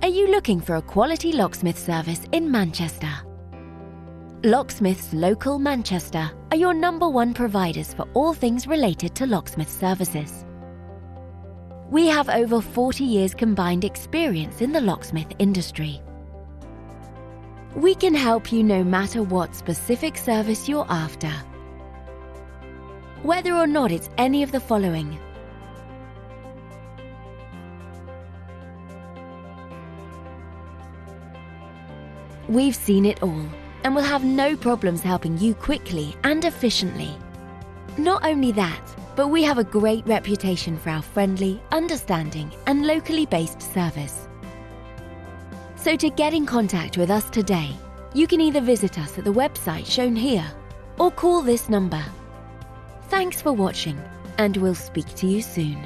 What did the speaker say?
Are you looking for a quality locksmith service in Manchester? Locksmiths Local Manchester are your #1 providers for all things related to locksmith services. We have over 40 years combined experience in the locksmith industry. We can help you no matter what specific service you're after. Whether or not it's any of the following: we've seen it all and will have no problems helping you quickly and efficiently. Not only that, but we have a great reputation for our friendly, understanding, and locally based service. So to get in contact with us today, you can either visit us at the website shown here or call this number. Thanks for watching, and we'll speak to you soon.